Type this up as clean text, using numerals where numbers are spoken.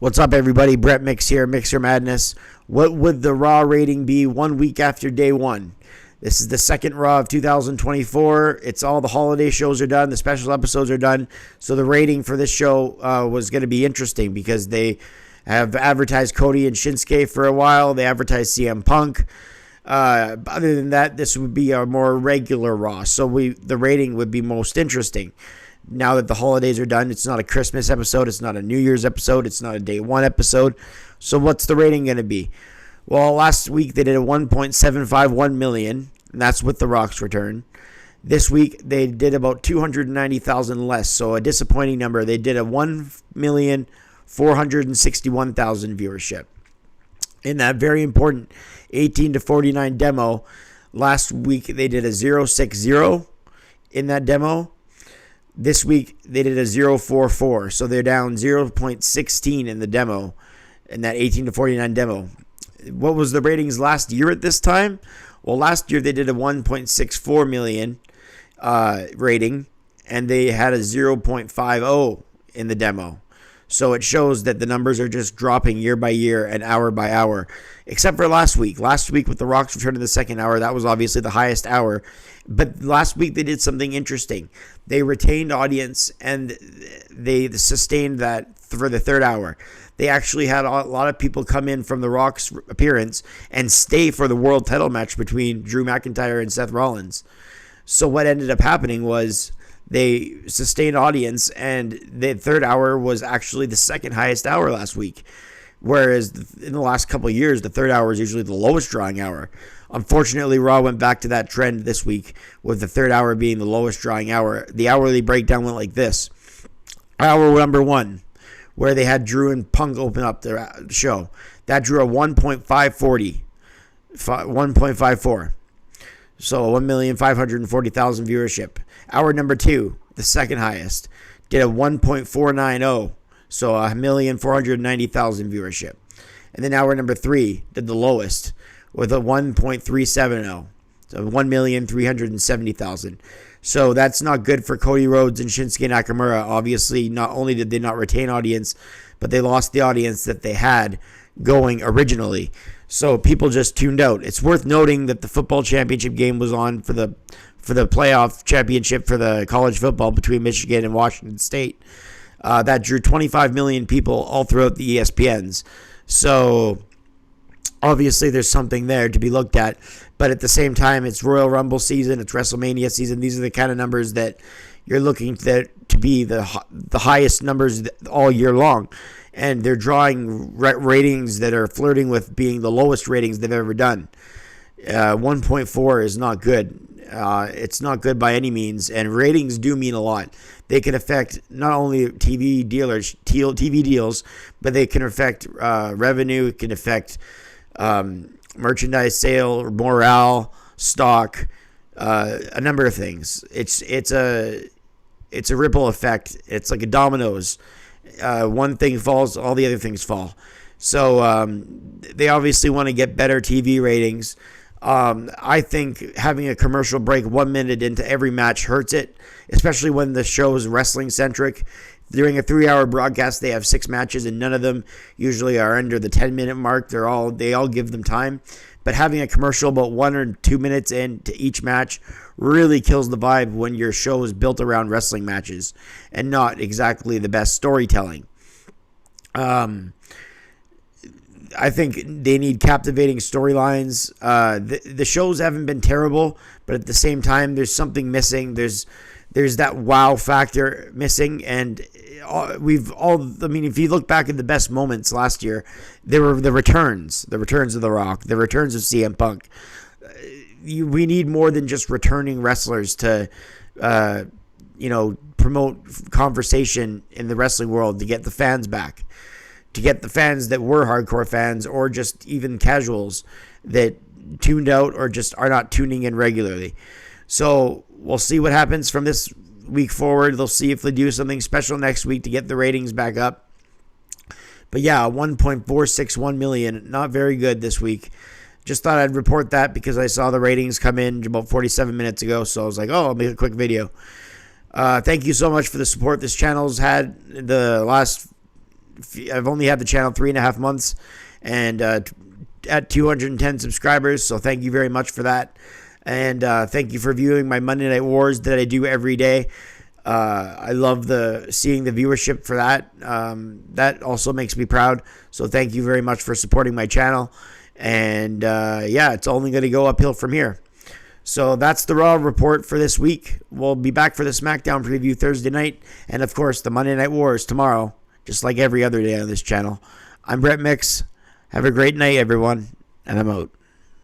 What's up, everybody? Brett Mix here, Mixer Madness. What would the Raw rating be 1 week after day one? This is the second Raw of 2024. It's all the holiday shows are done. The special episodes are done. So the rating for this show was going to be interesting because they have advertised Cody and Shinsuke for a while. They advertised CM Punk. Other than that, this would be a more regular Raw. So the rating would be most interesting. Now that the holidays are done, it's not a Christmas episode. It's not a New Year's episode. It's not a day one episode. So what's the rating going to be? Well, last week they did a 1.751 million, and that's with The Rock's return. This week they did about 290,000 less, so a disappointing number. They did a 1,461,000 viewership. In that very important 18 to 49 demo, last week they did a 060 in that demo. This week, they did a 0.44, so they're down 0.16 in the demo, in that 18 to 49 demo. What was the ratings last year at this time? Well, last year they did a 1.64 million rating, and they had a 0.50 in the demo. So it shows that the numbers are just dropping year by year and hour by hour, except for last week. Last week with The Rock's return in the second hour, that was obviously the highest hour. But last week they did something interesting. They retained audience and they sustained that for the third hour. They actually had a lot of people come in from The Rock's appearance and stay for the world title match between Drew McIntyre and Seth Rollins. So what ended up happening was they sustained audience, and the third hour was actually the second highest hour last week. Whereas in the last couple of years, the third hour is usually the lowest drawing hour. Unfortunately, Raw went back to that trend this week, with the third hour being the lowest drawing hour. The hourly breakdown went like this. Hour number one, where they had Drew and Punk open up the show. That drew a 1.54. So 1,540,000 viewership. Hour number two, the second highest, did a 1.490. So 1,490,000 viewership. And then hour number three did the lowest with a 1.370. So 1,370,000. So that's not good for Cody Rhodes and Shinsuke Nakamura. Obviously, not only did they not retain audience, but they lost the audience that they had going originally. So people just tuned out. It's worth noting that the football championship game was on for the playoff championship for the college football between Michigan and Washington State. That drew 25 million people all throughout the ESPNs. So obviously there's something there to be looked at. But at the same time, it's Royal Rumble season. It's WrestleMania season. These are the kind of numbers that you're looking to be the highest numbers all year long. And they're drawing ratings that are flirting with being the lowest ratings they've ever done. 1.4 is not good. It's not good by any means, and ratings do mean a lot. They can affect not only TV deals, but they can affect revenue. It can affect merchandise sale, morale, stock, a number of things. It's a ripple effect. It's like a dominoes. One thing falls, all the other things fall. So they obviously want to get better TV ratings. I think having a commercial break 1 minute into every match hurts it, especially when the show is wrestling centric. During a 3-hour broadcast, they have 6 matches, and none of them usually are under the 10-minute mark. They all give them time. But having a commercial about 1 or 2 minutes into each match really kills the vibe when your show is built around wrestling matches and not exactly the best storytelling. I think they need captivating storylines. The shows haven't been terrible, but at the same time, there's something missing. There's that wow factor missing, and if you look back at the best moments last year, there were the returns of The Rock, the returns of CM Punk. We need more than just returning wrestlers to, promote conversation in the wrestling world to get the fans back. To get the fans that were hardcore fans or just even casuals that tuned out or just are not tuning in regularly. So we'll see what happens from this week forward. They'll see if they do something special next week to get the ratings back up. But yeah, 1.461 million, not very good this week. Just thought I'd report that because I saw the ratings come in about 47 minutes ago. So I was like, I'll make a quick video. Thank you so much for the support this channel's had the last I've only had the channel 3.5 months, and at 210 subscribers. So thank you very much for that. And thank you for viewing my Monday Night Wars that I do every day. I love seeing the viewership for that. That also makes me proud. So thank you very much for supporting my channel. And yeah, it's only going to go uphill from here. So that's the Raw report for this week. We'll be back for the SmackDown preview Thursday night. And of course, the Monday Night Wars tomorrow, just like every other day on this channel. I'm Brett Mix. Have a great night, everyone. And I'm out.